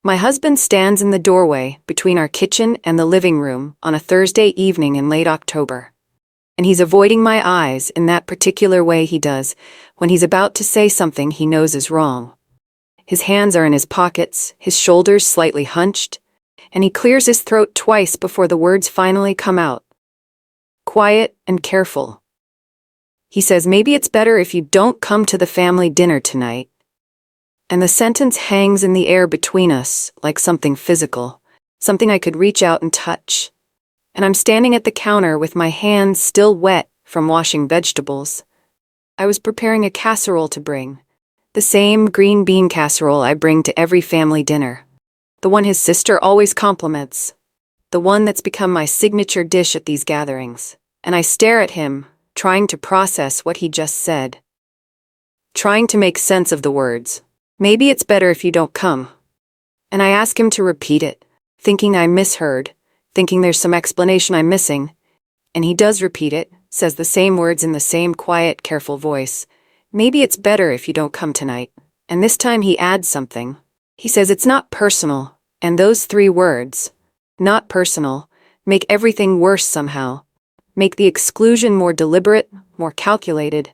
My husband stands in the doorway between our kitchen and the living room on a Thursday evening in late October. And he's avoiding my eyes in that particular way he does when he's about to say something he knows is wrong. His hands are in his pockets, his shoulders slightly hunched, and he clears his throat twice before the words finally come out. Quiet and careful. He says, "Maybe it's better if you don't come to the family dinner tonight." And the sentence hangs in the air between us like something physical, something I could reach out and touch. And I'm standing at the counter with my hands still wet from washing vegetables. I was preparing a casserole to bring. The same green bean casserole I bring to every family dinner. The one his sister always compliments. The one that's become my signature dish at these gatherings. And I stare at him, trying to process what he just said. Trying to make sense of the words. "Maybe it's better if you don't come." And I ask him to repeat it, thinking I misheard, thinking there's some explanation I'm missing. And he does repeat it, says the same words in the same quiet, careful voice. "Maybe it's better if you don't come tonight." And this time he adds something. He says it's not personal, and those three words, not personal, make everything worse somehow. Make the exclusion more deliberate, more calculated.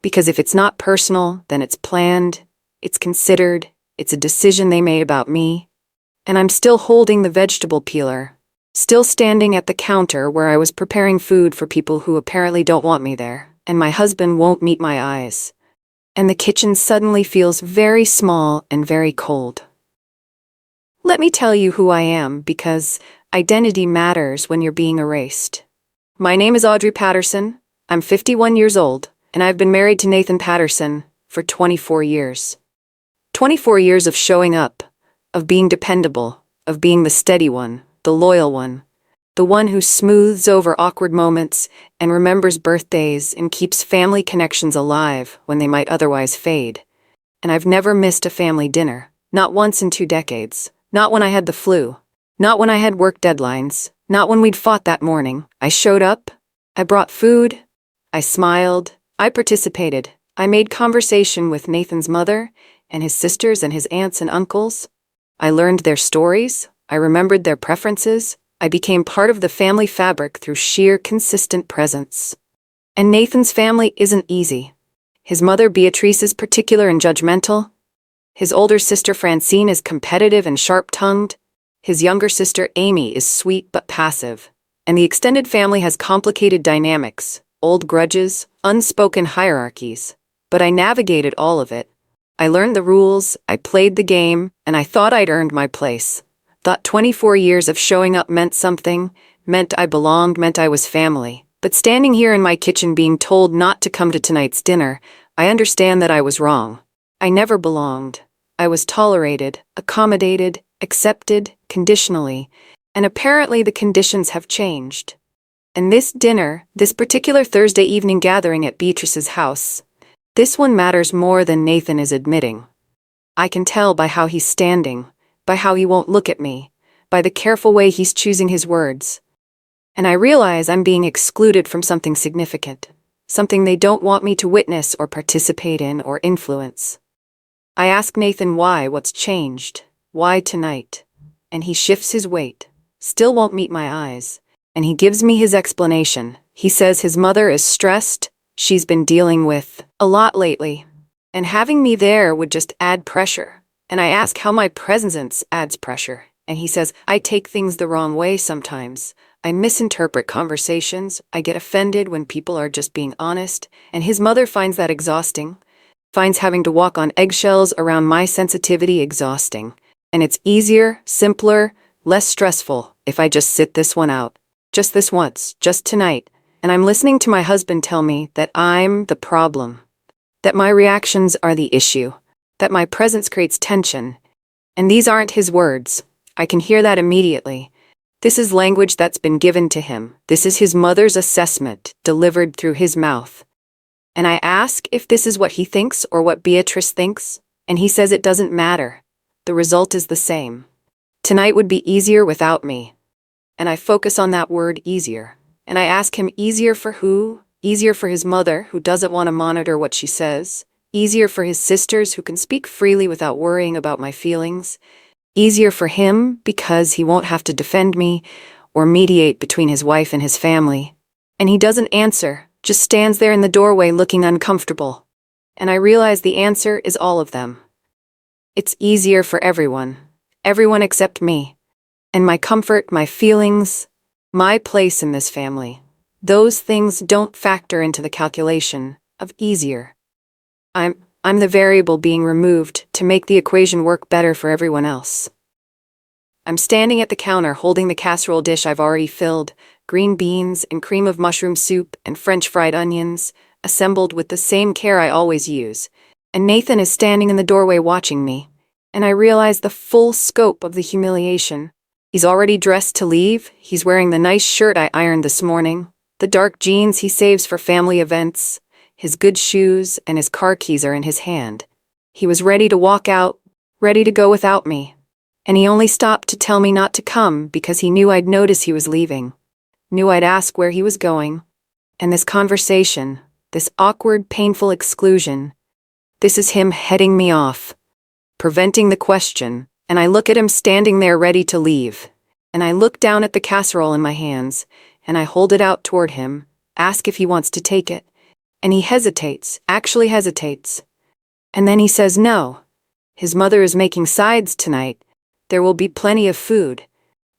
Because if it's not personal, then it's planned, it's considered, it's a decision they made about me. And I'm still holding the vegetable peeler, still standing at the counter where I was preparing food for people who apparently don't want me there, and my husband won't meet my eyes. And the kitchen suddenly feels very small and very cold. Let me tell you who I am, because identity matters when you're being erased. My name is Audrey Patterson, I'm 51 years old, and I've been married to Nathan Patterson for 24 years. 24 years of showing up, of being dependable, of being the steady one, the loyal one, the one who smooths over awkward moments and remembers birthdays and keeps family connections alive when they might otherwise fade. And I've never missed a family dinner, not once in 2 decades, not when I had the flu, not when I had work deadlines, not when we'd fought that morning. I showed up, I brought food, I smiled, I participated, I made conversation with Nathan's mother and his sisters and his aunts and uncles. I learned their stories, I remembered their preferences, I became part of the family fabric through sheer consistent presence. And Nathan's family isn't easy. His mother Beatrice is particular and judgmental. His older sister Francine is competitive and sharp-tongued. His younger sister Amy is sweet but passive. And the extended family has complicated dynamics, old grudges, unspoken hierarchies. But I navigated all of it. I learned the rules, I played the game, and I thought I'd earned my place. Thought 24 years of showing up meant something, meant I belonged, meant I was family. But standing here in my kitchen being told not to come to tonight's dinner, I understand that I was wrong. I never belonged. I was tolerated, accommodated, accepted, conditionally, and apparently the conditions have changed. And this dinner, this particular Thursday evening gathering at Beatrice's house, this one matters more than Nathan is admitting. I can tell by how he's standing, by how he won't look at me, by the careful way he's choosing his words. And I realize I'm being excluded from something significant, something they don't want me to witness or participate in or influence. I ask Nathan why, what's changed, why tonight? And he shifts his weight, still won't meet my eyes, and he gives me his explanation. He says his mother is stressed, she's been dealing with a lot lately, and having me there would just add pressure. And I ask how my presence adds pressure, and he says, I take things the wrong way sometimes. I misinterpret conversations, I get offended when people are just being honest, and his mother finds that exhausting, finds having to walk on eggshells around my sensitivity exhausting. And it's easier, simpler, less stressful if I just sit this one out. Just this once, just tonight. And I'm listening to my husband tell me that I'm the problem, that my reactions are the issue, that my presence creates tension. And these aren't his words. I can hear that immediately. This is language that's been given to him. This is his mother's assessment, delivered through his mouth. And I ask if this is what he thinks or what Beatrice thinks, and he says it doesn't matter. The result is the same. Tonight would be easier without me. And I focus on that word, easier. And I ask him, easier for who? Easier for his mother, who doesn't want to monitor what she says. Easier for his sisters, who can speak freely without worrying about my feelings. Easier for him because he won't have to defend me or mediate between his wife and his family. And he doesn't answer, just stands there in the doorway looking uncomfortable. And I realize the answer is all of them. It's easier for everyone except me. And my comfort, my feelings, my place in this family. Those things don't factor into the calculation of easier. I'm the variable being removed to make the equation work better for everyone else. I'm standing at the counter holding the casserole dish I've already filled, green beans and cream of mushroom soup and French fried onions, assembled with the same care I always use. And Nathan is standing in the doorway watching me, and I realize the full scope of the humiliation. He's already dressed to leave, he's wearing the nice shirt I ironed this morning, the dark jeans he saves for family events, his good shoes and his car keys are in his hand. He was ready to walk out, ready to go without me. And he only stopped to tell me not to come because he knew I'd notice he was leaving, knew I'd ask where he was going. And this conversation, this awkward, painful exclusion, this is him heading me off, preventing the question, and I look at him standing there ready to leave. And I look down at the casserole in my hands, and I hold it out toward him, ask if he wants to take it. And he hesitates, actually hesitates. And then he says no. His mother is making sides tonight. There will be plenty of food.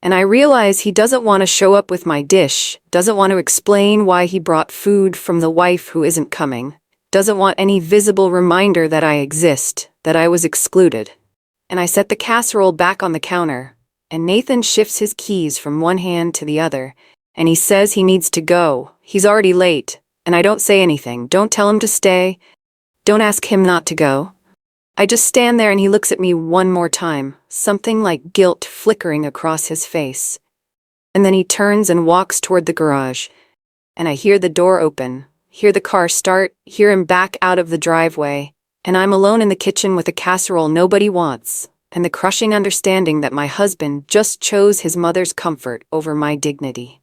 And I realize he doesn't want to show up with my dish, doesn't want to explain why he brought food from the wife who isn't coming, doesn't want any visible reminder that I exist, that I was excluded. And I set the casserole back on the counter, and Nathan shifts his keys from one hand to the other, and he says he needs to go. He's already late. And I don't say anything, don't tell him to stay, don't ask him not to go. I just stand there and he looks at me one more time, something like guilt flickering across his face. And then he turns and walks toward the garage. And I hear the door open, hear the car start, hear him back out of the driveway, and I'm alone in the kitchen with a casserole nobody wants, and the crushing understanding that my husband just chose his mother's comfort over my dignity.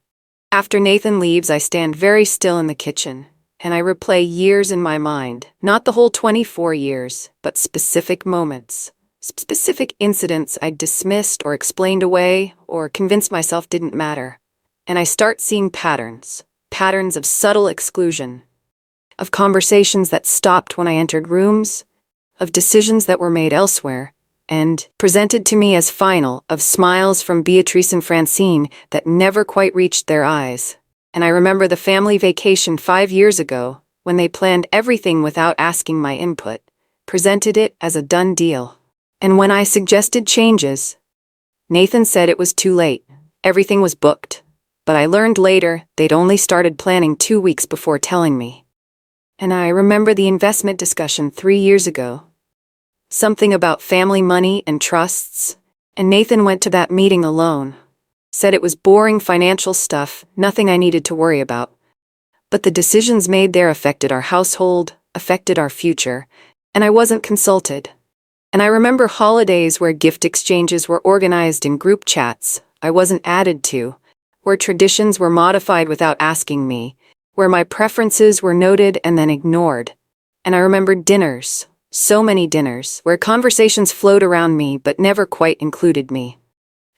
After Nathan leaves, I stand very still in the kitchen, and I replay years in my mind, not the whole 24 years, but specific moments, specific incidents I'd dismissed or explained away or convinced myself didn't matter. And I start seeing patterns of subtle exclusion, of conversations that stopped when I entered rooms, of decisions that were made elsewhere, and presented to me as final, of smiles from Beatrice and Francine that never quite reached their eyes. And I remember the family vacation 5 years ago, when they planned everything without asking my input, presented it as a done deal. And when I suggested changes, Nathan said it was too late, everything was booked. But I learned later they'd only started planning 2 weeks before telling me. And I remember the investment discussion 3 years ago. Something about family money and trusts, and Nathan went to that meeting alone. Said it was boring financial stuff, nothing I needed to worry about. But the decisions made there affected our household, affected our future, and I wasn't consulted. And I remember holidays where gift exchanges were organized in group chats I wasn't added to, where traditions were modified without asking me, where my preferences were noted and then ignored. And I remember dinners. So many dinners, where conversations flowed around me but never quite included me.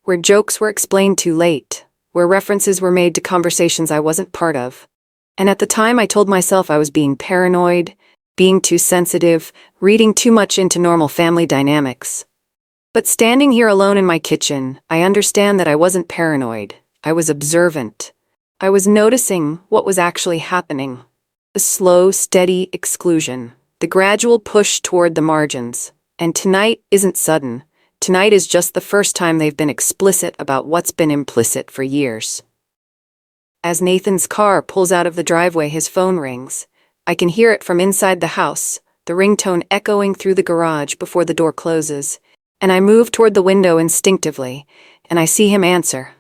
Where jokes were explained too late, where references were made to conversations I wasn't part of. And at the time I told myself I was being paranoid, being too sensitive, reading too much into normal family dynamics. But standing here alone in my kitchen, I understand that I wasn't paranoid, I was observant. I was noticing what was actually happening. The slow, steady exclusion. The gradual push toward the margins. And tonight isn't sudden. Tonight is just the first time they've been explicit about what's been implicit for years. As Nathan's car pulls out of the driveway, his phone rings. I can hear it from inside the house, the ringtone echoing through the garage before the door closes. And I move toward the window instinctively, and I see him answer.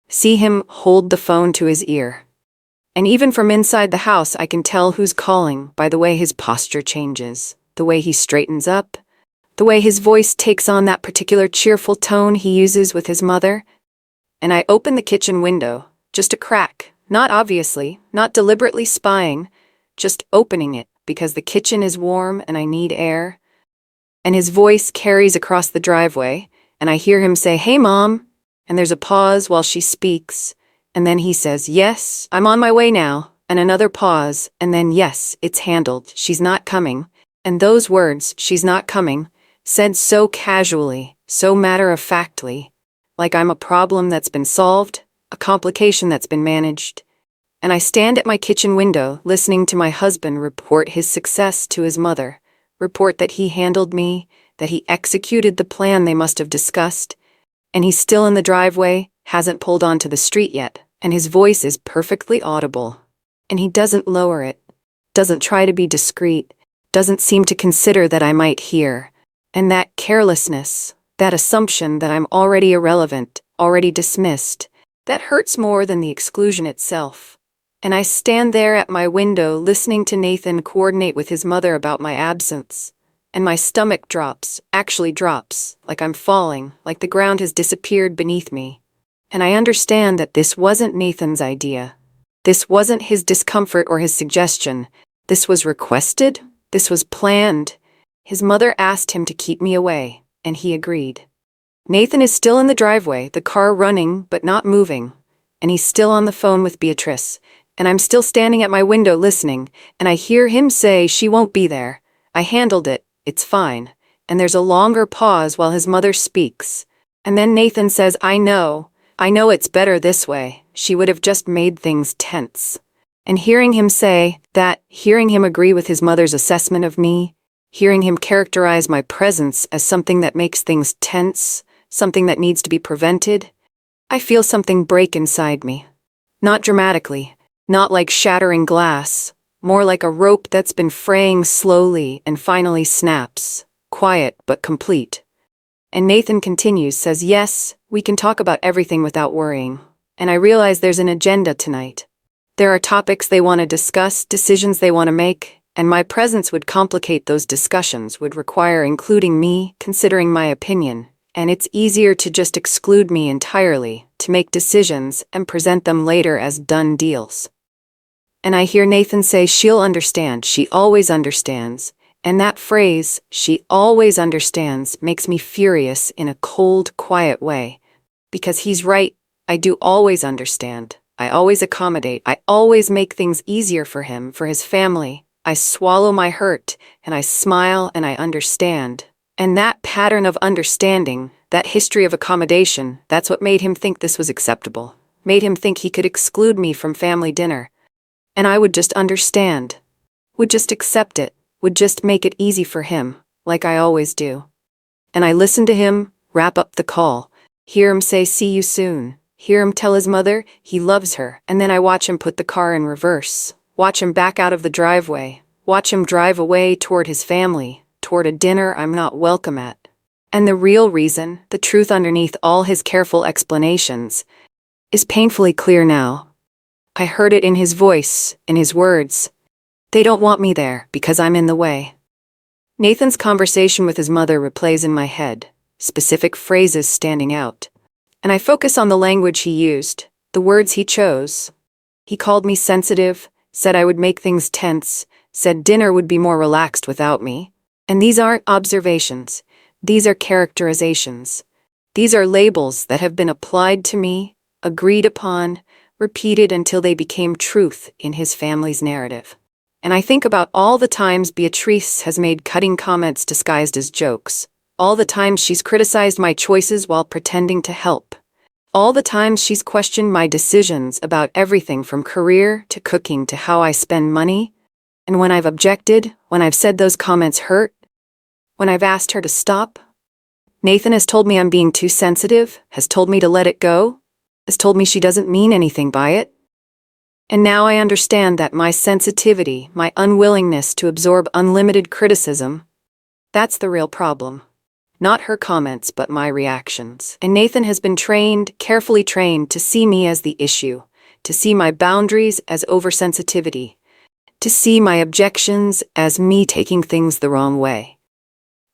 See him hold the phone to his ear. And even from inside the house, I can tell who's calling by the way his posture changes, the way he straightens up, the way his voice takes on that particular cheerful tone he uses with his mother. And I open the kitchen window, just a crack, not obviously, not deliberately spying, just opening it because the kitchen is warm and I need air. And his voice carries across the driveway, and I hear him say, "Hey, Mom," and there's a pause while she speaks, and then he says, "Yes, I'm on my way now," and another pause, and then, "Yes, it's handled, she's not coming," and those words, "she's not coming," said so casually, so matter-of-factly, like I'm a problem that's been solved, a complication that's been managed. And I stand at my kitchen window, listening to my husband report his success to his mother, report that he handled me, that he executed the plan they must have discussed, and he's still in the driveway, hasn't pulled onto the street yet, and his voice is perfectly audible. And he doesn't lower it, doesn't try to be discreet, doesn't seem to consider that I might hear. And that carelessness, that assumption that I'm already irrelevant, already dismissed, that hurts more than the exclusion itself. And I stand there at my window listening to Nathan coordinate with his mother about my absence. And my stomach drops, actually drops, like I'm falling, like the ground has disappeared beneath me. And I understand that this wasn't Nathan's idea. This wasn't his discomfort or his suggestion. This was requested. This was planned. His mother asked him to keep me away, and he agreed. Nathan is still in the driveway, the car running but not moving, and he's still on the phone with Beatrice, and I'm still standing at my window listening, and I hear him say she won't be there. I handled it, it's fine. And there's a longer pause while his mother speaks, and then Nathan says, I know it's better this way. She would have just made things tense. And hearing him say that, hearing him agree with his mother's assessment of me, hearing him characterize my presence as something that makes things tense, something that needs to be prevented, I feel something break inside me. Not dramatically, not like shattering glass, more like a rope that's been fraying slowly and finally snaps, quiet but complete. And Nathan continues, says, yes, we can talk about everything without worrying. And I realize there's an agenda tonight. There are topics they want to discuss, decisions they want to make, and my presence would complicate those discussions, would require including me, considering my opinion, and it's easier to just exclude me entirely, to make decisions and present them later as done deals. And I hear Nathan say she'll understand, she always understands, and that phrase, she always understands, makes me furious in a cold, quiet way. Because he's right, I do always understand. I always accommodate. I always make things easier for him, for his family. I swallow my hurt, and I smile and I understand. And that pattern of understanding, that history of accommodation, that's what made him think this was acceptable. Made him think he could exclude me from family dinner. And I would just understand. Would just accept it. Would just make it easy for him, like I always do. And I listen to him, wrap up the call, hear him say see you soon, hear him tell his mother he loves her, and then I watch him put the car in reverse, watch him back out of the driveway, watch him drive away toward his family, toward a dinner I'm not welcome at. And the real reason, the truth underneath all his careful explanations, is painfully clear now. I heard it in his voice, in his words. They don't want me there because I'm in the way. Nathan's conversation with his mother replays in my head, specific phrases standing out. And I focus on the language he used, the words he chose. He called me sensitive, said I would make things tense, said dinner would be more relaxed without me. And these aren't observations. These are characterizations. These are labels that have been applied to me, agreed upon, repeated until they became truth in his family's narrative. And I think about all the times Beatrice has made cutting comments disguised as jokes, all the times she's criticized my choices while pretending to help, all the times she's questioned my decisions about everything from career to cooking to how I spend money, and when I've objected, when I've said those comments hurt, when I've asked her to stop. Nathan has told me I'm being too sensitive, has told me to let it go, has told me she doesn't mean anything by it. And now I understand that my sensitivity, my unwillingness to absorb unlimited criticism, that's the real problem. Not her comments, but my reactions. And Nathan has been trained, carefully trained, to see me as the issue, to see my boundaries as oversensitivity, to see my objections as me taking things the wrong way.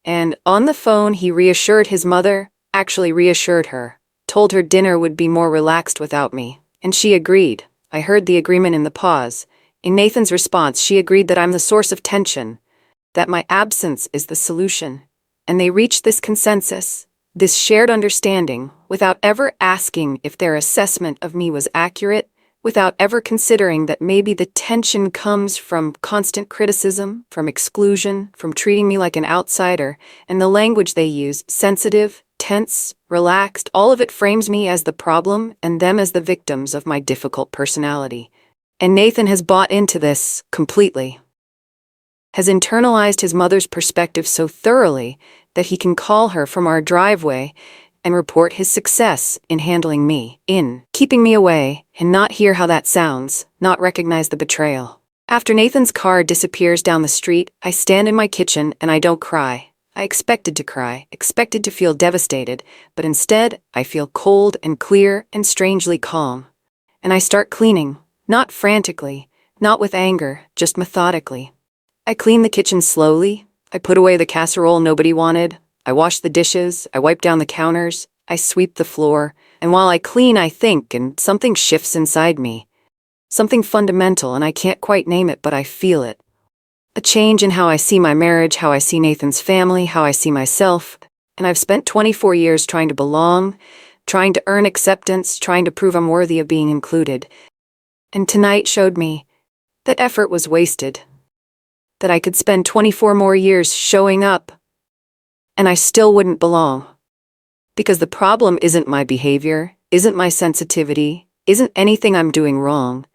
And on the phone, he reassured his mother, actually reassured her, told her dinner would be more relaxed without me, and she agreed. I heard the agreement in the pause. In Nathan's response, she agreed that I'm the source of tension, that my absence is the solution. And they reached this consensus, This shared understanding, without ever asking if their assessment of me was accurate, without ever considering that maybe the tension comes from constant criticism, from exclusion, from treating me like an outsider, and the language they use, sensitive, tense, relaxed, all of it frames me as the problem and them as the victims of my difficult personality. And Nathan has bought into this completely. Has internalized his mother's perspective so thoroughly that he can call her from our driveway and report his success in handling me, in keeping me away, and not hear how that sounds, not recognize the betrayal. After Nathan's car disappears down the street, I stand in my kitchen and I don't cry. I expected to cry, expected to feel devastated, but instead I feel cold and clear and strangely calm. And I start cleaning, not frantically, not with anger, just methodically. I clean the kitchen slowly. I put away the casserole nobody wanted. I wash the dishes, I wipe down the counters, I sweep the floor, and while I clean I think, and something shifts inside me. Something fundamental, and I can't quite name it, but I feel it. A change in how I see my marriage, how I see Nathan's family, how I see myself, and I've spent 24 years trying to belong, trying to earn acceptance, trying to prove I'm worthy of being included. And tonight showed me that effort was wasted, that I could spend 24 more years showing up, and I still wouldn't belong. Because the problem isn't my behavior, isn't my sensitivity, isn't anything I'm doing wrong.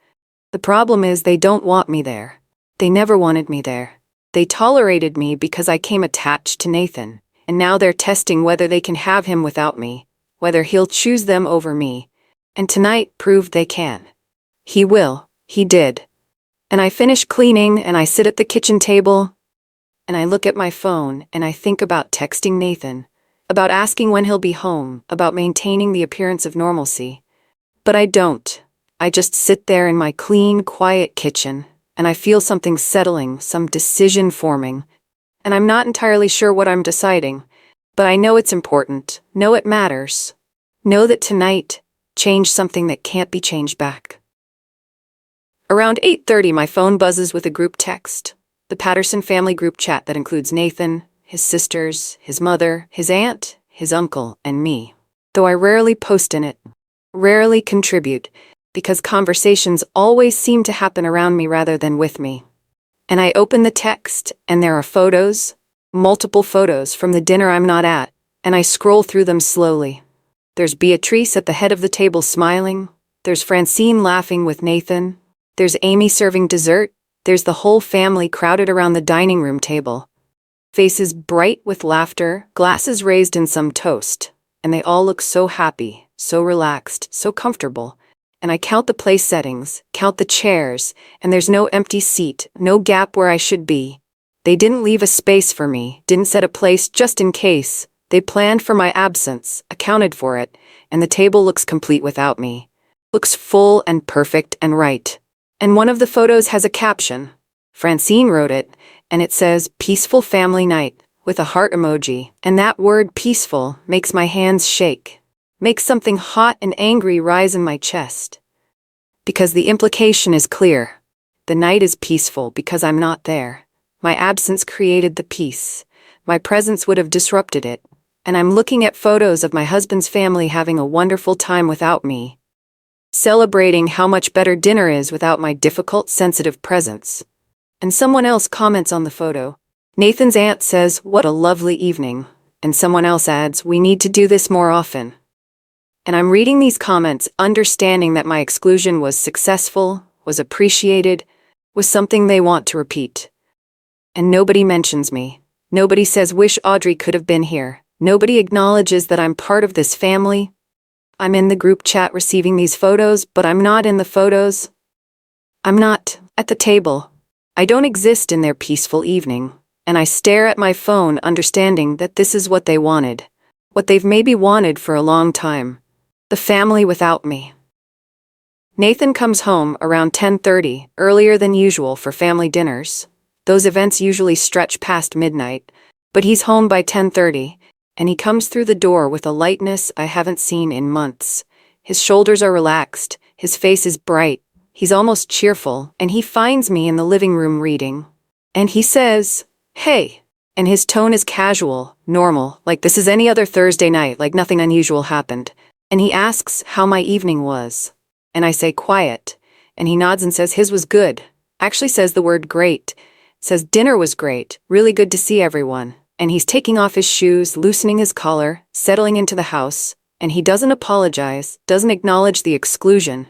The problem is they don't want me there. They never wanted me there. They tolerated me because I came attached to Nathan, and now they're testing whether they can have him without me, whether he'll choose them over me. And tonight proved they can. He will. He did. And I finish cleaning and I sit at the kitchen table, and I look at my phone and I think about texting Nathan, about asking when he'll be home, about maintaining the appearance of normalcy. But I don't. I just sit there in my clean, quiet kitchen, and I feel something settling, some decision forming. And I'm not entirely sure what I'm deciding, but I know it's important, know it matters. Know that tonight changed something that can't be changed back. Around 8:30, my phone buzzes with a group text. The Patterson family group chat that includes Nathan, his sisters, his mother, his aunt, his uncle, and me. Though I rarely post in it, rarely contribute, because conversations always seem to happen around me rather than with me. And I open the text, and there are photos, multiple photos from the dinner I'm not at, and I scroll through them slowly. There's Beatrice at the head of the table smiling. There's Francine laughing with Nathan. There's Amy serving dessert. There's the whole family crowded around the dining room table. Faces bright with laughter, glasses raised in some toast, and they all look so happy, so relaxed, so comfortable. And I count the place settings, count the chairs, and there's no empty seat, no gap where I should be. They didn't leave a space for me, didn't set a place just in case. They planned for my absence, accounted for it, and the table looks complete without me. Looks full and perfect and right. And one of the photos has a caption. Francine wrote it, and it says, "Peaceful family night," with a heart emoji. And that word peaceful makes my hands shake, makes something hot and angry rise in my chest. Because the implication is clear. The night is peaceful because I'm not there. My absence created the peace. My presence would have disrupted it. And I'm looking at photos of my husband's family having a wonderful time without me, celebrating how much better dinner is without my difficult, sensitive presence. And someone else comments on the photo. Nathan's aunt says, "What a lovely evening." And someone else adds, "We need to do this more often." And I'm reading these comments, understanding that my exclusion was successful, was appreciated, was something they want to repeat. And nobody mentions me. Nobody says, "Wish Audrey could have been here." Nobody acknowledges that I'm part of this family. I'm in the group chat receiving these photos, but I'm not in the photos. I'm not at the table. I don't exist in their peaceful evening, and I stare at my phone understanding that this is what they wanted, what they've maybe wanted for a long time. The family without me. Nathan comes home around 10:30, earlier than usual for family dinners. Those events usually stretch past midnight, but he's home by 10:30. And he comes through the door with a lightness I haven't seen in months. His shoulders are relaxed, his face is bright, he's almost cheerful, and he finds me in the living room reading. And he says, "Hey." And his tone is casual, normal, like this is any other Thursday night, like nothing unusual happened. And he asks how my evening was. And I say quiet. And he nods and says his was good. Actually says the word great. Says dinner was great, really good to see everyone. And he's taking off his shoes, loosening his collar, settling into the house. And he doesn't apologize, doesn't acknowledge the exclusion.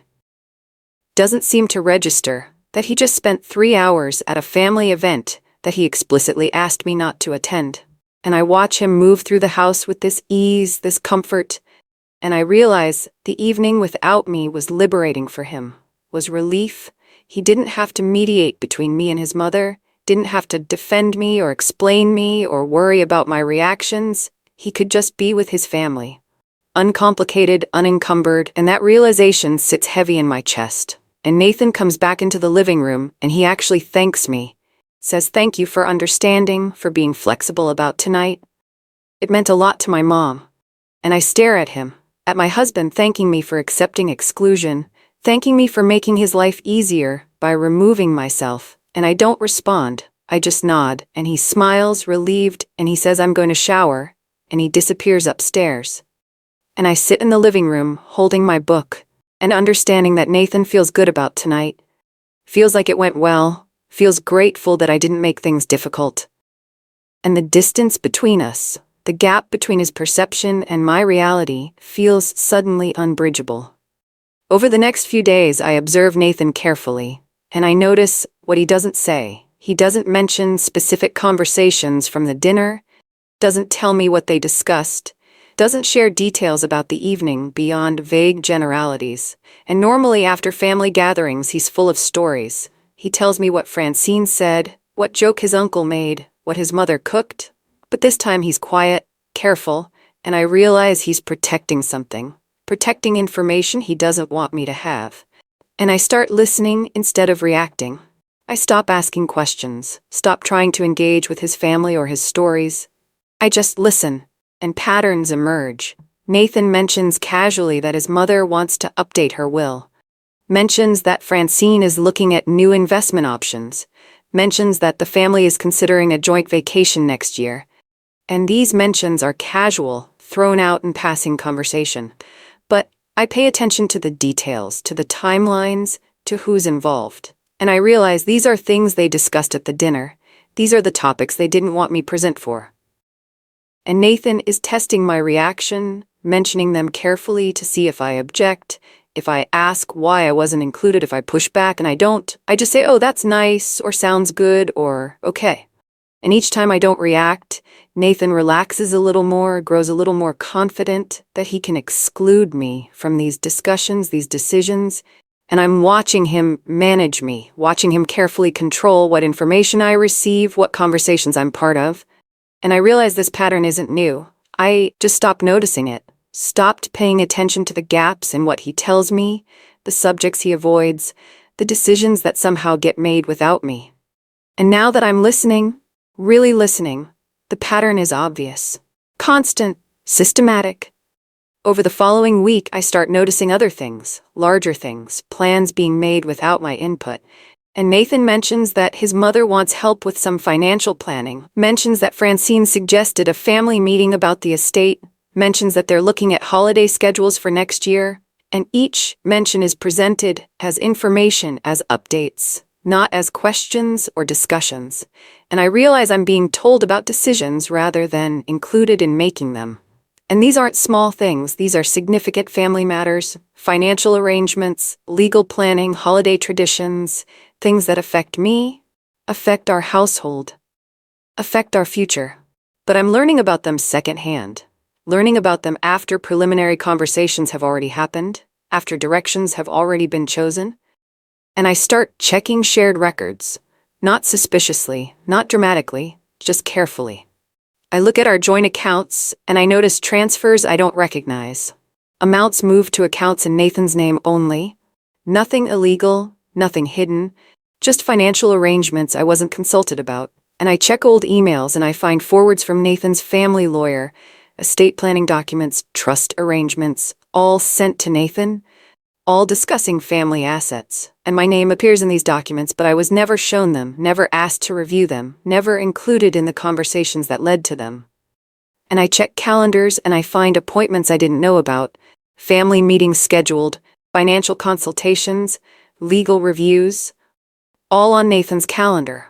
Doesn't seem to register that he just spent 3 hours at a family event that he explicitly asked me not to attend. And I watch him move through the house with this ease, this comfort, and I realize the evening without me was liberating for him, was relief. He didn't have to mediate between me and his mother, didn't have to defend me or explain me or worry about my reactions. He could just be with his family. Uncomplicated, unencumbered, and that realization sits heavy in my chest. And Nathan comes back into the living room and he actually thanks me. Says thank you for understanding, for being flexible about tonight. It meant a lot to my mom. And I stare at him, at my husband thanking me for accepting exclusion, thanking me for making his life easier by removing myself, and I don't respond. I just nod, and he smiles, relieved, and he says I'm going to shower, and he disappears upstairs. And I sit in the living room, holding my book, and understanding that Nathan feels good about tonight. Feels like it went well. Feels grateful that I didn't make things difficult. And the distance between us, the gap between his perception and my reality, feels suddenly unbridgeable. Over the next few days, I observe Nathan carefully, and I notice what he doesn't say. He doesn't mention specific conversations from the dinner, doesn't tell me what they discussed, doesn't share details about the evening beyond vague generalities. And normally after family gatherings, he's full of stories. He tells me what Francine said, what joke his uncle made, what his mother cooked. But this time he's quiet, careful, and I realize he's protecting something, protecting information he doesn't want me to have. And I start listening instead of reacting. I stop asking questions, stop trying to engage with his family or his stories. I just listen, and patterns emerge. Nathan mentions casually that his mother wants to update her will. Mentions that Francine is looking at new investment options, mentions that the family is considering a joint vacation next year. And these mentions are casual, thrown out in passing conversation. But I pay attention to the details, to the timelines, to who's involved. And I realize these are things they discussed at the dinner. These are the topics they didn't want me present for. And Nathan is testing my reaction, mentioning them carefully to see if I object, if I ask why I wasn't included, if I push back and I don't, I just say, oh, that's nice, or sounds good, or okay. And each time I don't react, Nathan relaxes a little more, grows a little more confident that he can exclude me from these discussions, these decisions. And I'm watching him manage me, watching him carefully control what information I receive, what conversations I'm part of. And I realize this pattern isn't new. I just stopped noticing it. Stopped paying attention to the gaps in what he tells me, the subjects he avoids, the decisions that somehow get made without me. And now that I'm listening, really listening, the pattern is obvious. Constant, systematic. Over the following week, I start noticing other things, larger things, plans being made without my input. And Nathan mentions that his mother wants help with some financial planning, mentions that Francine suggested a family meeting about the estate, mentions that they're looking at holiday schedules for next year, and each mention is presented as information, as updates, not as questions or discussions. And I realize I'm being told about decisions rather than included in making them. And these aren't small things, these are significant family matters, financial arrangements, legal planning, holiday traditions, things that affect me, affect our household, affect our future. But I'm learning about them secondhand. Learning about them after preliminary conversations have already happened, after directions have already been chosen. And I start checking shared records, not suspiciously, not dramatically, just carefully. I look at our joint accounts, and I notice transfers I don't recognize. Amounts moved to accounts in Nathan's name only. Nothing illegal, nothing hidden, just financial arrangements I wasn't consulted about. And I check old emails and I find forwards from Nathan's family lawyer, estate planning documents, trust arrangements, all sent to Nathan. all discussing family assets. And my name appears in these documents, but I was never shown them, never asked to review them, never included in the conversations that led to them. And I check calendars and I find appointments I didn't know about, family meetings scheduled, financial consultations, legal reviews, all on Nathan's calendar.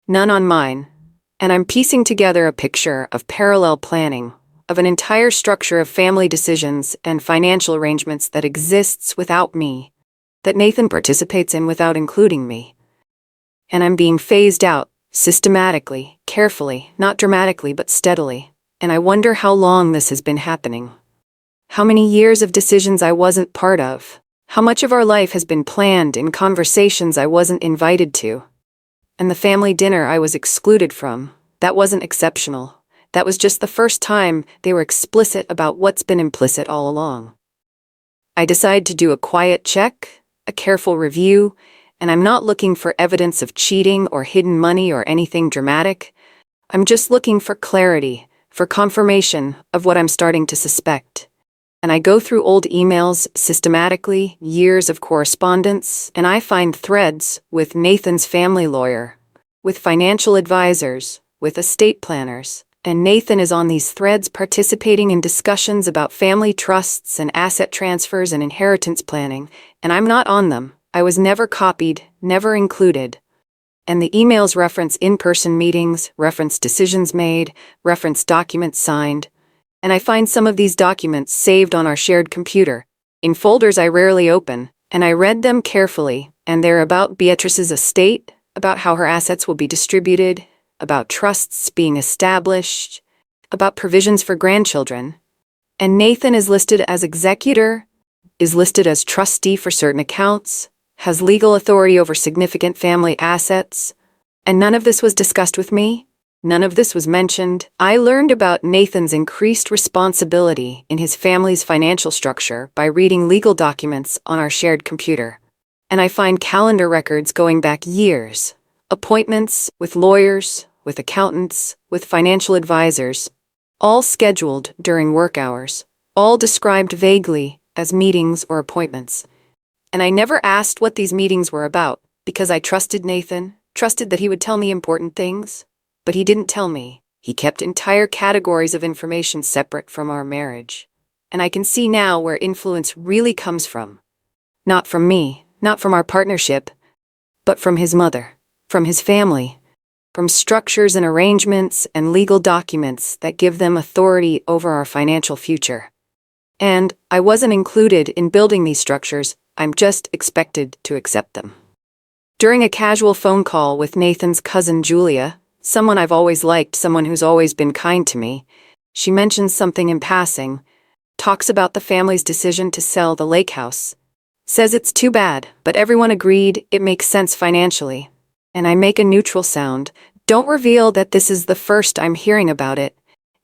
None on mine. And I'm piecing together a picture of parallel planning, of an entire structure of family decisions and financial arrangements that exists without me, that Nathan participates in without including me. And I'm being phased out, systematically, carefully, not dramatically but steadily, and I wonder how long this has been happening. How many years of decisions I wasn't part of, how much of our life has been planned in conversations I wasn't invited to. And the family dinner I was excluded from, that wasn't exceptional. That was just the first time they were explicit about what's been implicit all along. I decide to do a quiet check, a careful review, and I'm not looking for evidence of cheating or hidden money or anything dramatic. I'm just looking for clarity, for confirmation of what I'm starting to suspect. And I go through old emails systematically, years of correspondence, and I find threads with Nathan's family lawyer, with financial advisors, with estate planners. And Nathan is on these threads participating in discussions about family trusts and asset transfers and inheritance planning, and I'm not on them. I was never copied, never included. And the emails reference in-person meetings, reference decisions made, reference documents signed. And I find some of these documents saved on our shared computer, in folders I rarely open, and I read them carefully, and they're about Beatrice's estate, about how her assets will be distributed, about trusts being established, about provisions for grandchildren. And Nathan is listed as executor, is listed as trustee for certain accounts, has legal authority over significant family assets. And none of this was discussed with me. None of this was mentioned. I learned about Nathan's increased responsibility in his family's financial structure by reading legal documents on our shared computer. And I find calendar records going back years. Appointments with lawyers, with accountants, with financial advisors, all scheduled during work hours, all described vaguely as meetings or appointments. And I never asked what these meetings were about, because I trusted Nathan, trusted that he would tell me important things. But he didn't tell me. He kept entire categories of information separate from our marriage. And I can see now where influence really comes from. Not from me, not from our partnership, but from his mother, from his family, from structures and arrangements and legal documents that give them authority over our financial future. And I wasn't included in building these structures, I'm just expected to accept them. During a casual phone call with Nathan's cousin Julia, someone I've always liked, someone who's always been kind to me, she mentions something in passing, talks about the family's decision to sell the lake house, says it's too bad, but everyone agreed it makes sense financially. And I make a neutral sound, don't reveal that this is the first I'm hearing about it.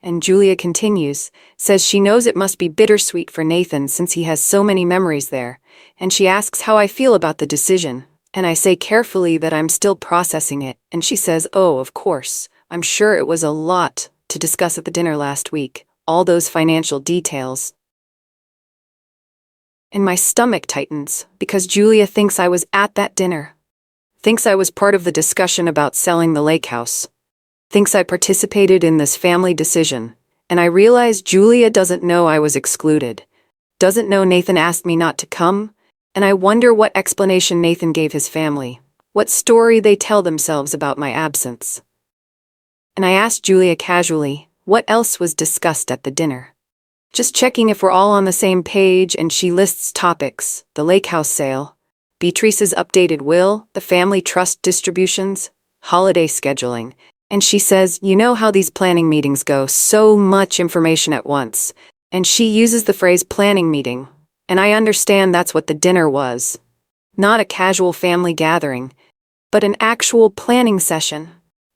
And Julia continues, says she knows it must be bittersweet for Nathan since he has so many memories there, and she asks how I feel about the decision. And I say carefully that I'm still processing it, and she says, oh, of course, I'm sure it was a lot to discuss at the dinner last week, all those financial details. And my stomach tightens, because Julia thinks I was at that dinner, thinks I was part of the discussion about selling the lake house, thinks I participated in this family decision, and I realize Julia doesn't know I was excluded, doesn't know Nathan asked me not to come, and I wonder what explanation Nathan gave his family, what story they tell themselves about my absence. And I asked Julia casually, what else was discussed at the dinner? Just checking if we're all on the same page, and she lists topics, the lake house sale, Beatrice's updated will, the family trust distributions, holiday scheduling, and she says, you know how these planning meetings go, so much information at once, and she uses the phrase planning meeting, and I understand that's what the dinner was. Not a casual family gathering, but an actual planning session,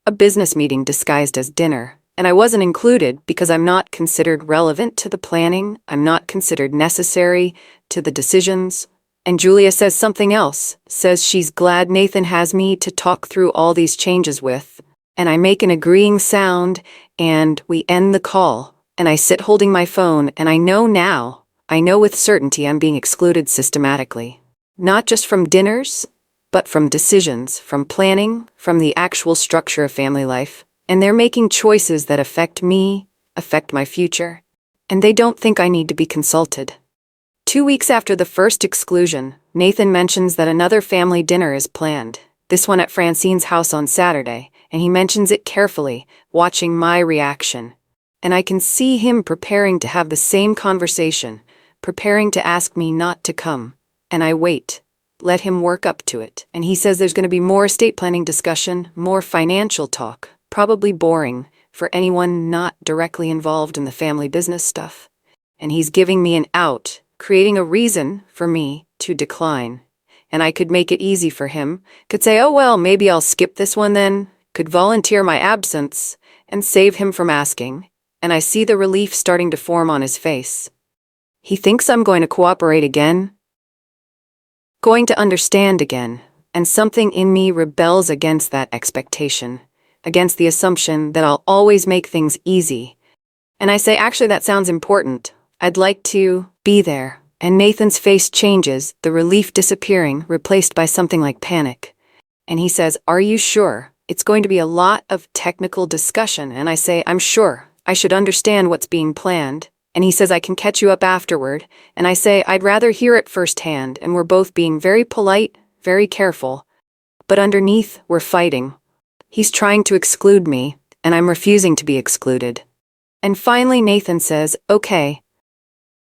a business meeting disguised as dinner. And I wasn't included because I'm not considered relevant to the planning, I'm not considered necessary to the decisions. And Julia says something else, says she's glad Nathan has me to talk through all these changes with. And I make an agreeing sound, and we end the call. And I sit holding my phone, and I know now, I know with certainty I'm being excluded systematically. Not just from dinners, but from decisions, from planning, from the actual structure of family life. And they're making choices that affect me, affect my future. And they don't think I need to be consulted. 2 weeks after the first exclusion, Nathan mentions that another family dinner is planned, this one at Francine's house on Saturday, and he mentions it carefully, watching my reaction. And I can see him preparing to have the same conversation, preparing to ask me not to come. And I wait, let him work up to it. And he says there's going to be more estate planning discussion, more financial talk, probably boring for anyone not directly involved in the family business stuff. And he's giving me an out, creating a reason for me to decline. And I could make it easy for him, could say, oh well, maybe I'll skip this one then, could volunteer my absence, and save him from asking. And I see the relief starting to form on his face. He thinks I'm going to cooperate again, going to understand again, and something in me rebels against that expectation, against the assumption that I'll always make things easy. And I say, actually, that sounds important. I'd like to be there. And Nathan's face changes, the relief disappearing, replaced by something like panic. And he says, are you sure? It's going to be a lot of technical discussion. And I say, I'm sure. I should understand what's being planned. And he says, I can catch you up afterward. And I say, I'd rather hear it firsthand. And we're both being very polite, very careful. But underneath, we're fighting. He's trying to exclude me, and I'm refusing to be excluded. And finally, Nathan says, okay,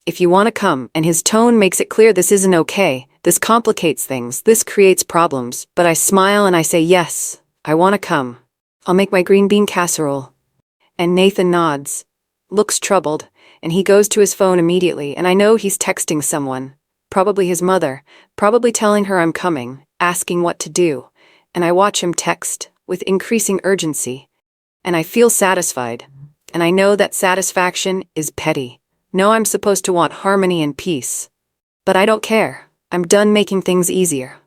if you want to come, and his tone makes it clear this isn't okay, this complicates things, this creates problems, but I smile and I say, yes, I want to come. I'll make my green bean casserole. And Nathan nods, looks troubled, and he goes to his phone immediately, and I know he's texting someone, probably his mother, probably telling her I'm coming, asking what to do, and I watch him text with increasing urgency, and I feel satisfied, and I know that satisfaction is petty. No, I'm supposed to want harmony and peace. But I don't care. I'm done making things easier.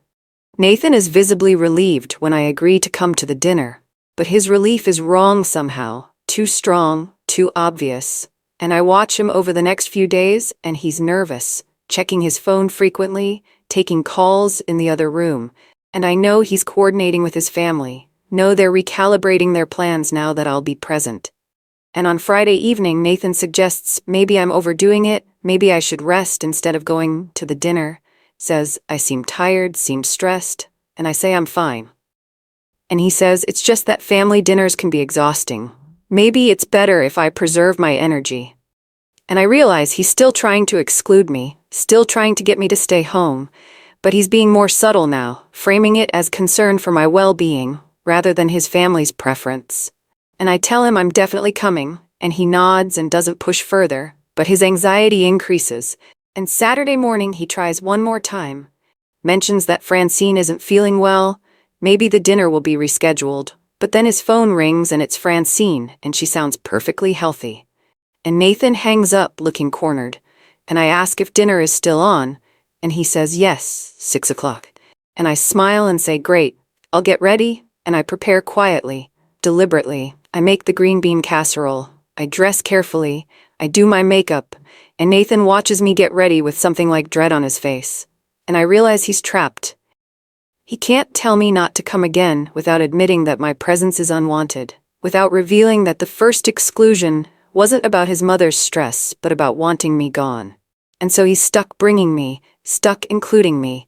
Nathan is visibly relieved when I agree to come to the dinner, but his relief is wrong somehow, too strong, too obvious. And I watch him over the next few days, and he's nervous, checking his phone frequently, taking calls in the other room, and I know he's coordinating with his family. No, they're recalibrating their plans now that I'll be present. And on Friday evening, Nathan suggests maybe I'm overdoing it, maybe I should rest instead of going to the dinner, says I seem tired, seem stressed, and I say I'm fine. And he says it's just that family dinners can be exhausting. Maybe it's better if I preserve my energy. And I realize he's still trying to exclude me, still trying to get me to stay home, but he's being more subtle now, framing it as concern for my well-being, rather than his family's preference. And I tell him I'm definitely coming, and he nods and doesn't push further, but his anxiety increases, and Saturday morning he tries one more time, mentions that Francine isn't feeling well, maybe the dinner will be rescheduled, but then his phone rings and it's Francine, and she sounds perfectly healthy. And Nathan hangs up looking cornered, and I ask if dinner is still on, and he says yes, 6 o'clock. And I smile and say, great, I'll get ready, and I prepare quietly, deliberately. I make the green bean casserole, I dress carefully, I do my makeup, and Nathan watches me get ready with something like dread on his face. And I realize he's trapped. He can't tell me not to come again without admitting that my presence is unwanted, without revealing that the first exclusion wasn't about his mother's stress, but about wanting me gone. And so he's stuck bringing me, stuck including me,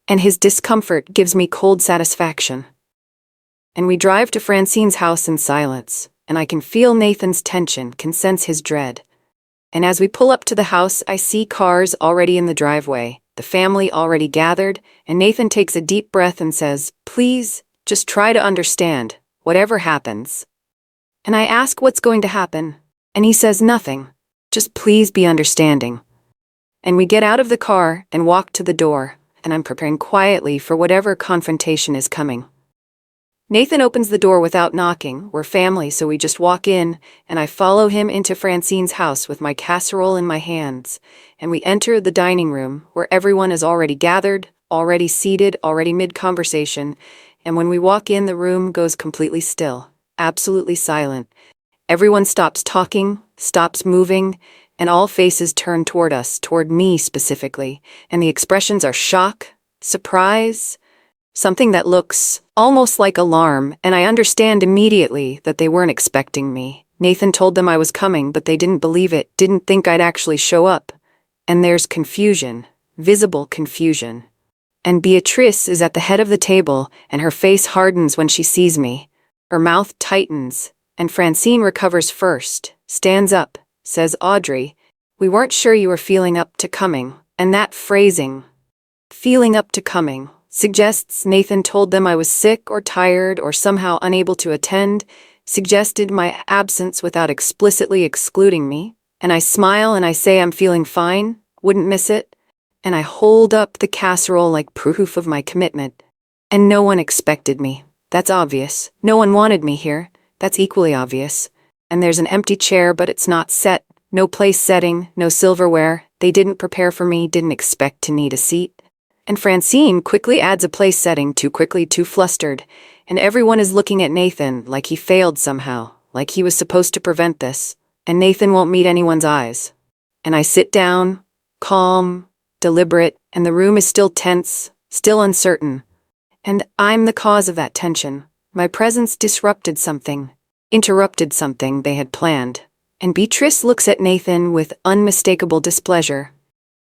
and his discomfort gives me cold satisfaction. And we drive to Francine's house in silence, and I can feel Nathan's tension, can sense his dread. And as we pull up to the house, I see cars already in the driveway, the family already gathered, and Nathan takes a deep breath and says, please, just try to understand, whatever happens. And I ask what's going to happen, and he says nothing, just please be understanding. And we get out of the car and walk to the door, and I'm preparing quietly for whatever confrontation is coming. Nathan opens the door without knocking. We're family, so we just walk in, and I follow him into Francine's house with my casserole in my hands, and we enter the dining room, where everyone is already gathered, already seated, already mid-conversation, and when we walk in, the room goes completely still, absolutely silent. Everyone stops talking, stops moving, and all faces turn toward us, toward me specifically, and the expressions are shock, surprise, something that looks almost like alarm, and I understand immediately that they weren't expecting me. Nathan told them I was coming, but they didn't believe it, didn't think I'd actually show up. And there's confusion, visible confusion. And Beatrice is at the head of the table, and her face hardens when she sees me. Her mouth tightens, and Francine recovers first, stands up, says, "Audrey, we weren't sure you were feeling up to coming." And that phrasing, feeling up to coming, suggests Nathan told them I was sick or tired or somehow unable to attend, suggested my absence without explicitly excluding me. And I smile and I say I'm feeling fine, wouldn't miss it, and I hold up the casserole like proof of my commitment. And no one expected me. That's obvious. No one wanted me here. That's equally obvious. And there's an empty chair, but it's not set. No place setting, no silverware. They didn't prepare for me, didn't expect to need a seat. And Francine quickly adds a place setting, too quickly, too flustered. And everyone is looking at Nathan like he failed somehow, like he was supposed to prevent this. And Nathan won't meet anyone's eyes. And I sit down, calm, deliberate, and the room is still tense, still uncertain. And I'm the cause of that tension. My presence disrupted something, interrupted something they had planned. And Beatrice looks at Nathan with unmistakable displeasure.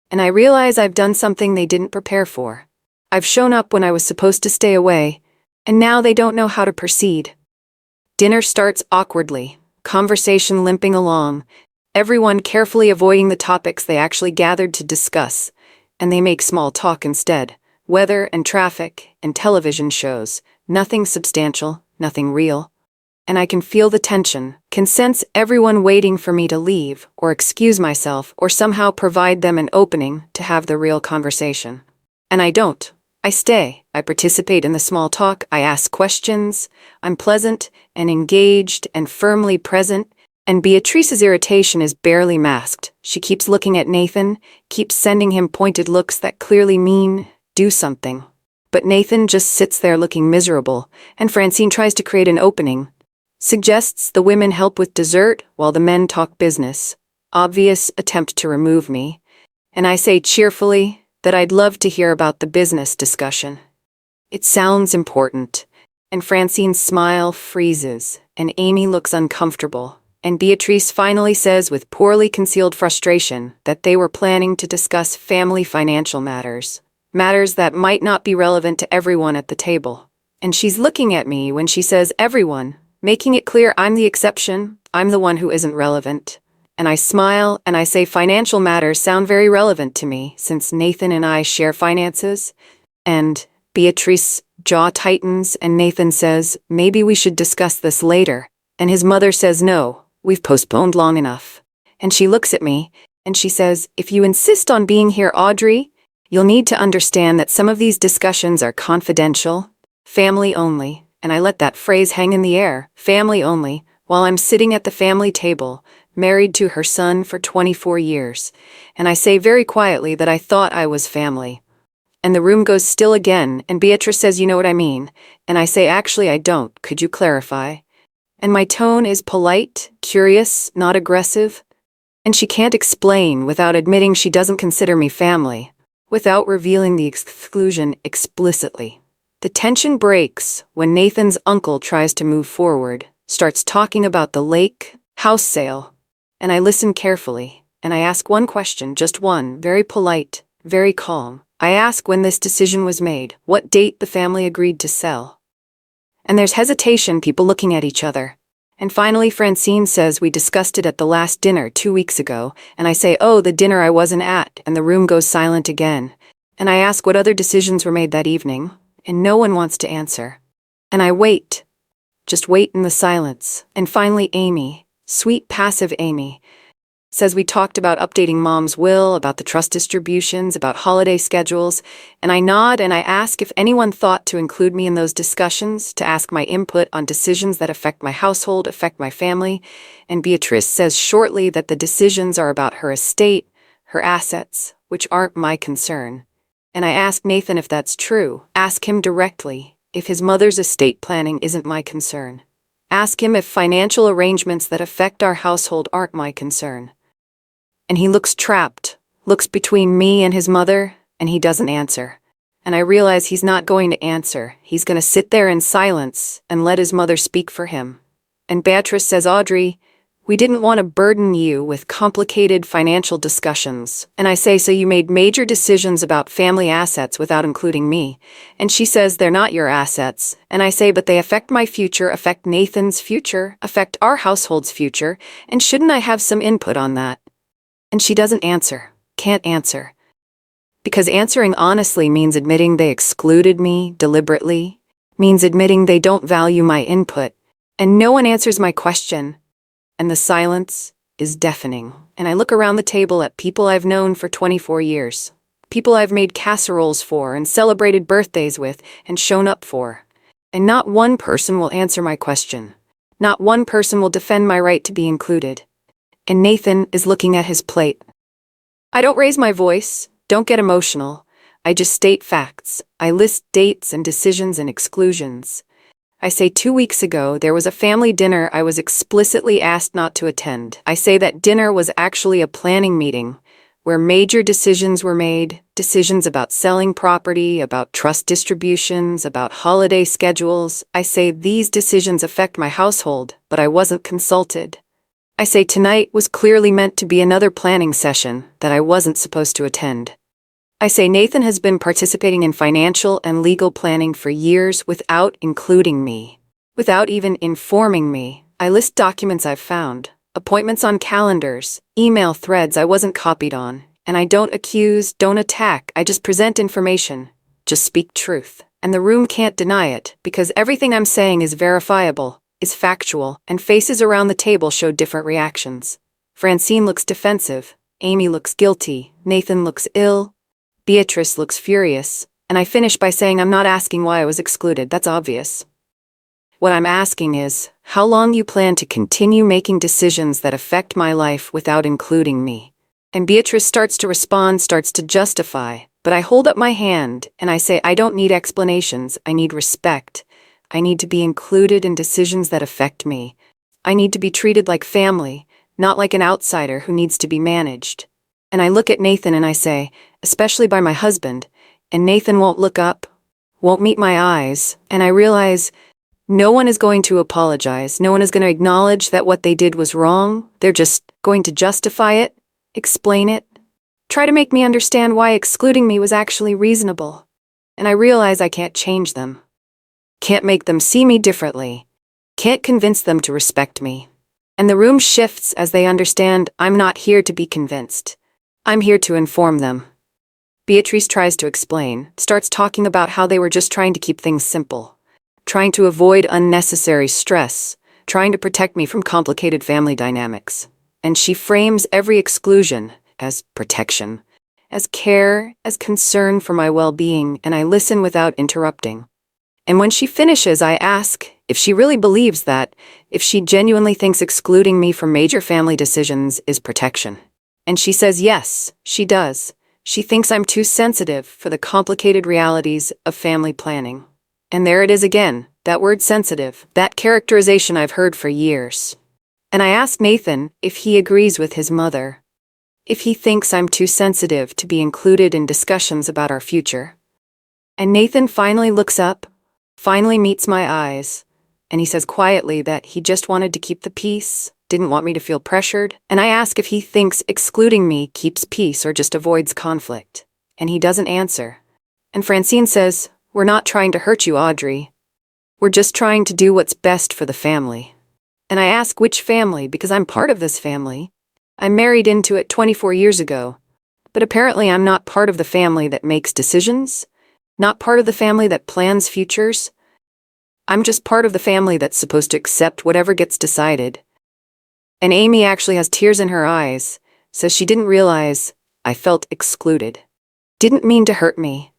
And I realize I've done something they didn't prepare for. I've shown up when I was supposed to stay away, and now they don't know how to proceed. Dinner starts awkwardly, conversation limping along, everyone carefully avoiding the topics they actually gathered to discuss, and they make small talk instead. Weather and traffic and television shows, nothing substantial, nothing real. And I can feel the tension, can sense everyone waiting for me to leave, or excuse myself, or somehow provide them an opening to have the real conversation. And I don't. I stay. I participate in the small talk. I ask questions. I'm pleasant and engaged and firmly present. And Beatrice's irritation is barely masked. She keeps looking at Nathan, keeps sending him pointed looks that clearly mean, do something. But Nathan just sits there looking miserable, and Francine tries to create an opening. Suggests the women help with dessert while the men talk business. Obvious attempt to remove me. And I say cheerfully that I'd love to hear about the business discussion. It sounds important. And Francine's smile freezes, and Amy looks uncomfortable. And Beatrice finally says with poorly concealed frustration that they were planning to discuss family financial matters. Matters that might not be relevant to everyone at the table. And she's looking at me when she says everyone, making it clear I'm the exception, I'm the one who isn't relevant. And I smile and I say financial matters sound very relevant to me since Nathan and I share finances. And Beatrice's jaw tightens and Nathan says, maybe we should discuss this later. And his mother says, no, we've postponed long enough. And she looks at me and she says, if you insist on being here, Audrey, you'll need to understand that some of these discussions are confidential, family only. And I let that phrase hang in the air, family only, while I'm sitting at the family table, married to her son for 24 years. And I say very quietly that I thought I was family. And the room goes still again, and Beatrice says, you know what I mean? And I say, actually, I don't. Could you clarify? And my tone is polite, curious, not aggressive. And she can't explain without admitting she doesn't consider me family, without revealing the exclusion explicitly. The tension breaks when Nathan's uncle tries to move forward, starts talking about the lake, house sale, and I listen carefully, and I ask one question, just one, very polite, very calm. I ask when this decision was made, what date the family agreed to sell. And there's hesitation, people looking at each other. And finally Francine says we discussed it at the last dinner 2 weeks ago, and I say, oh, the dinner I wasn't at, and the room goes silent again. And I ask what other decisions were made that evening. And no one wants to answer. And I wait, just wait in the silence. And finally Amy, sweet passive Amy, says we talked about updating Mom's will, about the trust distributions, about holiday schedules, and I nod and I ask if anyone thought to include me in those discussions, to ask my input on decisions that affect my household, affect my family, and Beatrice says shortly that the decisions are about her estate, her assets, which aren't my concern. And I ask Nathan if that's true. Ask him directly if his mother's estate planning isn't my concern. Ask him if financial arrangements that affect our household aren't my concern. And he looks trapped, looks between me and his mother, and he doesn't answer. And I realize he's not going to answer. He's going to sit there in silence and let his mother speak for him. And Beatrice says, "Audrey, we didn't want to burden you with complicated financial discussions." And I say, "So you made major decisions about family assets without including me?" And she says, "They're not your assets." And I say, "But they affect my future, affect Nathan's future, affect our household's future, and shouldn't I have some input on that?" And she doesn't answer, can't answer. Because answering honestly means admitting they excluded me deliberately, means admitting they don't value my input, and no one answers my question. And the silence is deafening. And I look around the table at people I've known for 24 years, people I've made casseroles for and celebrated birthdays with and shown up for. And not one person will answer my question. Not one person will defend my right to be included. And Nathan is looking at his plate. I don't raise my voice, don't get emotional. I just state facts. I list dates and decisions and exclusions. I say 2 weeks ago there was a family dinner I was explicitly asked not to attend. I say that dinner was actually a planning meeting where major decisions were made, decisions about selling property, about trust distributions, about holiday schedules. I say these decisions affect my household, but I wasn't consulted. I say tonight was clearly meant to be another planning session that I wasn't supposed to attend. I say Nathan has been participating in financial and legal planning for years without including me, without even informing me. I list documents I've found, appointments on calendars, email threads I wasn't copied on, and I don't accuse, don't attack, I just present information, just speak truth. And the room can't deny it, because everything I'm saying is verifiable, is factual, and faces around the table show different reactions. Francine looks defensive, Amy looks guilty, Nathan looks ill, Beatrice looks furious, and I finish by saying I'm not asking why I was excluded, that's obvious. What I'm asking is, how long you plan to continue making decisions that affect my life without including me? And Beatrice starts to respond, starts to justify, but I hold up my hand and I say I don't need explanations, I need respect. I need to be included in decisions that affect me. I need to be treated like family, not like an outsider who needs to be managed. And I look at Nathan and I say, especially by my husband, and Nathan won't look up, won't meet my eyes, and I realize no one is going to apologize, no one is going to acknowledge that what they did was wrong, they're just going to justify it, explain it, try to make me understand why excluding me was actually reasonable. And I realize I can't change them, can't make them see me differently, can't convince them to respect me. And the room shifts as they understand I'm not here to be convinced. I'm here to inform them. Beatrice tries to explain, starts talking about how they were just trying to keep things simple, trying to avoid unnecessary stress, trying to protect me from complicated family dynamics. And she frames every exclusion as protection, as care, as concern for my well-being, and I listen without interrupting. And when she finishes, I ask if she really believes that, if she genuinely thinks excluding me from major family decisions is protection. And she says yes, she does. She thinks I'm too sensitive for the complicated realities of family planning. And there it is again, that word sensitive, that characterization I've heard for years. And I ask Nathan if he agrees with his mother, if he thinks I'm too sensitive to be included in discussions about our future. And Nathan finally looks up, finally meets my eyes, and he says quietly that he just wanted to keep the peace, didn't want me to feel pressured, and I ask if he thinks excluding me keeps peace or just avoids conflict. And he doesn't answer. And Francine says, "We're not trying to hurt you, Audrey. We're just trying to do what's best for the family." And I ask which family, because I'm part of this family. I married into it 24 years ago. But apparently I'm not part of the family that makes decisions, not part of the family that plans futures. I'm just part of the family that's supposed to accept whatever gets decided. And Amy actually has tears in her eyes, says she didn't realize I felt excluded. Didn't mean to hurt me.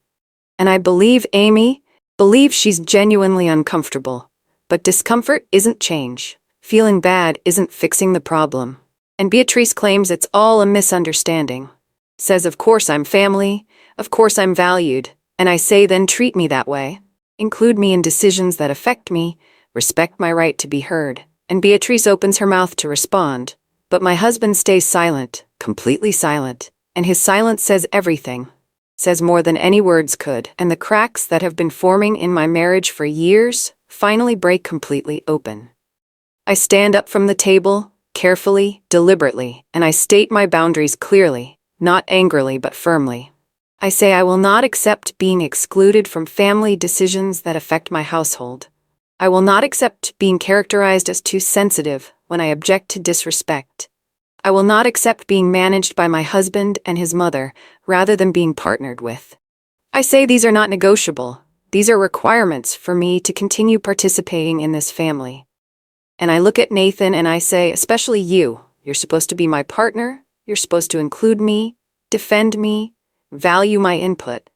And I believe Amy, believe she's genuinely uncomfortable. But discomfort isn't change. Feeling bad isn't fixing the problem. And Beatrice claims it's all a misunderstanding. Says of course I'm family, of course I'm valued, and I say then treat me that way. Include me in decisions that affect me, respect my right to be heard. And Beatrice opens her mouth to respond, but my husband stays silent, completely silent. And his silence says everything. Says more than any words could. And the cracks that have been forming in my marriage for years finally break completely open. I stand up from the table, carefully, deliberately, and I state my boundaries clearly, not angrily but firmly. I say I will not accept being excluded from family decisions that affect my household. I will not accept being characterized as too sensitive when I object to disrespect. I will not accept being managed by my husband and his mother rather than being partnered with. I say these are not negotiable. These are requirements for me to continue participating in this family. And I look at Nathan and I say, especially you, you're supposed to be my partner, you're supposed to include me, defend me, value my input.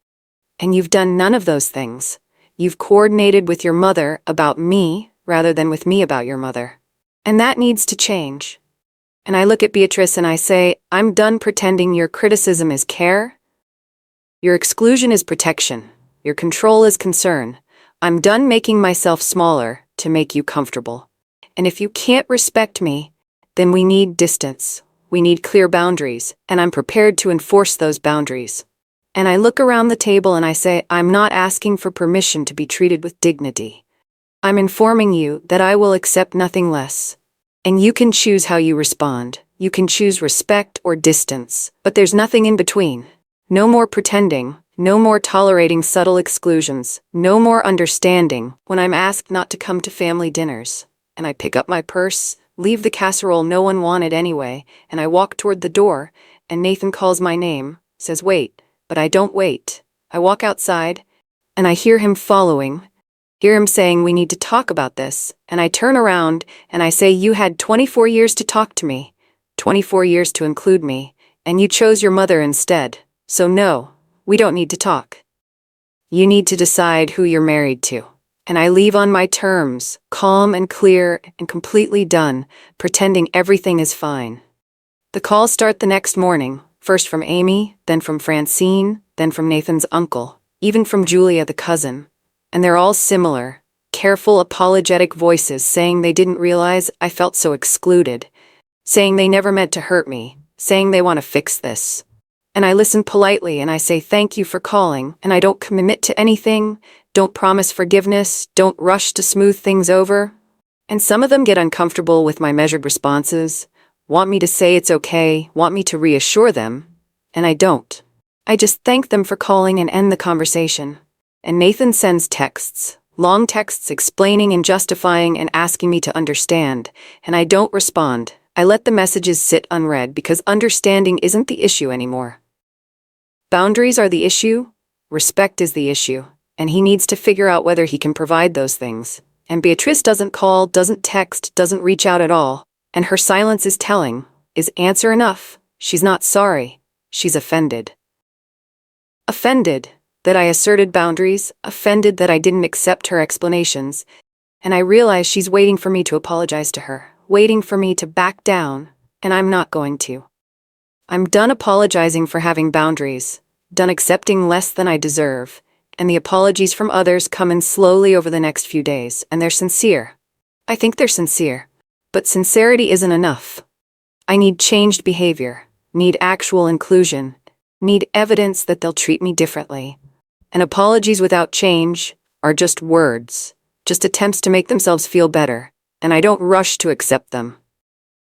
And you've done none of those things. You've coordinated with your mother about me rather than with me about your mother. And that needs to change. And I look at Beatrice and I say, I'm done pretending your criticism is care. Your exclusion is protection. Your control is concern. I'm done making myself smaller to make you comfortable. And if you can't respect me, then we need distance. We need clear boundaries, and I'm prepared to enforce those boundaries. And I look around the table and I say, I'm not asking for permission to be treated with dignity. I'm informing you that I will accept nothing less. And you can choose how you respond. You can choose respect or distance, but there's nothing in between. No more pretending, no more tolerating subtle exclusions, no more understanding when I'm asked not to come to family dinners. And I pick up my purse, leave the casserole no one wanted anyway, and I walk toward the door, and Nathan calls my name, says wait, but I don't wait. I walk outside, and I hear him following. Hear him saying we need to talk about this, and I turn around and I say you had 24 years to talk to me, 24 years to include me, and you chose your mother instead, so no, we don't need to talk. You need to decide who you're married to. And I leave on my terms, calm and clear and completely done, pretending everything is fine. The calls start the next morning, first from Amy, then from Francine, then from Nathan's uncle, even from Julia the cousin. And they're all similar, careful, apologetic voices saying they didn't realize I felt so excluded, saying they never meant to hurt me, saying they want to fix this. And I listen politely and I say thank you for calling, and I don't commit to anything, don't promise forgiveness, don't rush to smooth things over. And some of them get uncomfortable with my measured responses, want me to say it's okay, want me to reassure them, and I don't. I just thank them for calling and end the conversation. And Nathan sends texts, long texts explaining and justifying and asking me to understand, and I don't respond. I let the messages sit unread because understanding isn't the issue anymore. Boundaries are the issue, respect is the issue, and he needs to figure out whether he can provide those things. And Beatrice doesn't call, doesn't text, doesn't reach out at all, and her silence is telling. Is answer enough? She's not sorry. She's offended. Offended that I asserted boundaries, offended that I didn't accept her explanations, and I realize she's waiting for me to apologize to her, waiting for me to back down, and I'm not going to. I'm done apologizing for having boundaries, done accepting less than I deserve, and the apologies from others come in slowly over the next few days, and they're sincere. I think they're sincere, but sincerity isn't enough. I need changed behavior, need actual inclusion, need evidence that they'll treat me differently. And apologies without change are just words, just attempts to make themselves feel better, and I don't rush to accept them.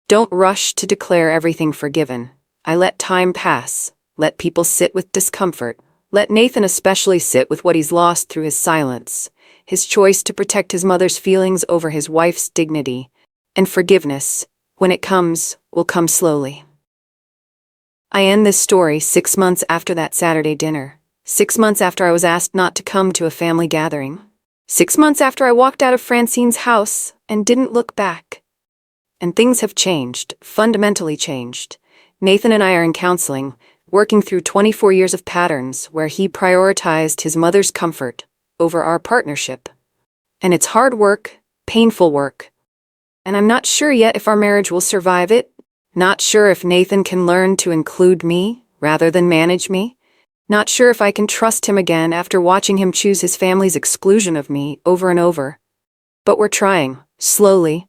Don't rush to declare everything forgiven. I let time pass, let people sit with discomfort, let Nathan especially sit with what he's lost through his silence, his choice to protect his mother's feelings over his wife's dignity, and forgiveness, when it comes, will come slowly. I end this story 6 months after that Saturday dinner. 6 months after I was asked not to come to a family gathering. 6 months after I walked out of Francine's house and didn't look back. And things have changed, fundamentally changed. Nathan and I are in counseling, working through 24 years of patterns where he prioritized his mother's comfort over our partnership. And it's hard work, painful work. And I'm not sure yet if our marriage will survive it. Not sure if Nathan can learn to include me rather than manage me. Not sure if I can trust him again after watching him choose his family's exclusion of me over and over. But we're trying, slowly,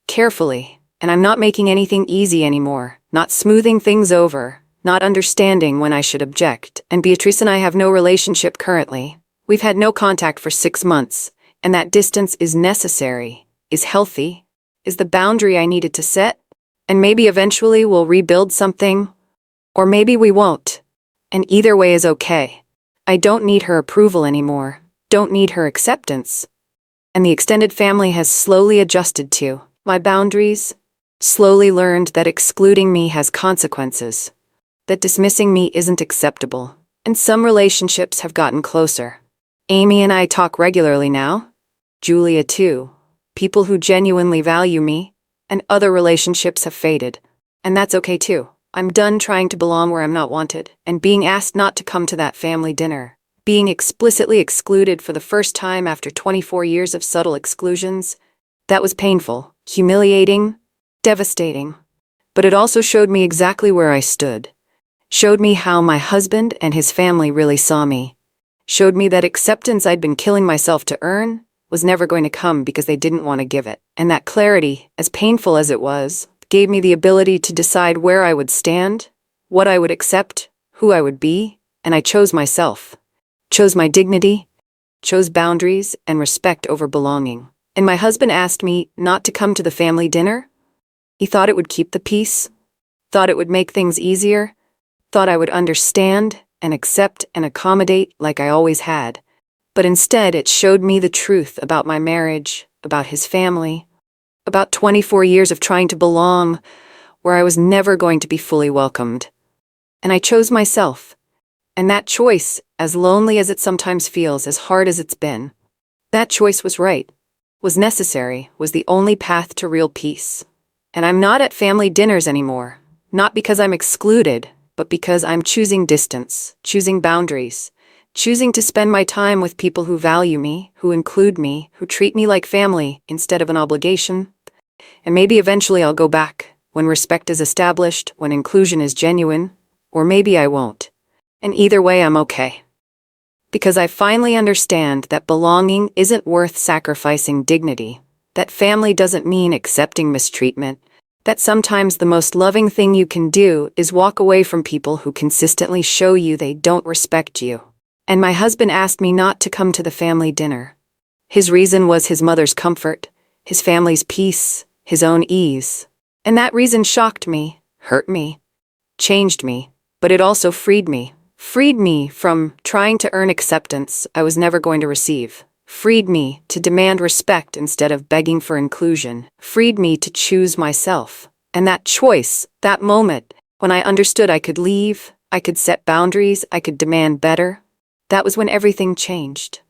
carefully, And I'm not making anything easy anymore, not smoothing things over, not understanding when I should object. And Beatrice and I have no relationship currently. We've had no contact for 6 months, and that distance is necessary, is healthy, is the boundary I needed to set. And maybe eventually we'll rebuild something, or maybe we won't. And either way is okay. I don't need her approval anymore, don't need her acceptance. And the extended family has slowly adjusted to my boundaries, slowly learned that excluding me has consequences, that dismissing me isn't acceptable. And some relationships have gotten closer. Amy and I talk regularly now. Julia too. People who genuinely value me, and other relationships have faded. And that's okay too. I'm done trying to belong where I'm not wanted, and being asked not to come to that family dinner. Being explicitly excluded for the first time after 24 years of subtle exclusions. That was painful, humiliating, devastating. But it also showed me exactly where I stood. Showed me how my husband and his family really saw me. Showed me that acceptance I'd been killing myself to earn was never going to come because they didn't want to give it. And that clarity, as painful as it was, gave me the ability to decide where I would stand, what I would accept, who I would be, and I chose myself. Chose my dignity, chose boundaries and respect over belonging. And my husband asked me not to come to the family dinner. He thought it would keep the peace, thought it would make things easier, thought I would understand and accept and accommodate like I always had. But instead, it showed me the truth about my marriage, about his family, about 24 years of trying to belong where I was never going to be fully welcomed. And I chose myself. And that choice, as lonely as it sometimes feels, as hard as it's been, that choice was right, was necessary, was the only path to real peace. And I'm not at family dinners anymore, not because I'm excluded, but because I'm choosing distance, choosing boundaries, choosing to spend my time with people who value me, who include me, who treat me like family instead of an obligation. And maybe eventually I'll go back, when respect is established, when inclusion is genuine, or maybe I won't. And either way, I'm okay. Because I finally understand that belonging isn't worth sacrificing dignity, that family doesn't mean accepting mistreatment, that sometimes the most loving thing you can do is walk away from people who consistently show you they don't respect you. And my husband asked me not to come to the family dinner. His reason was his mother's comfort, his family's peace, his own ease. And that reason shocked me, hurt me, changed me, but it also freed me. Freed me from trying to earn acceptance I was never going to receive. Freed me to demand respect instead of begging for inclusion. Freed me to choose myself. And that choice, that moment, when I understood I could leave, I could set boundaries, I could demand better, that was when everything changed.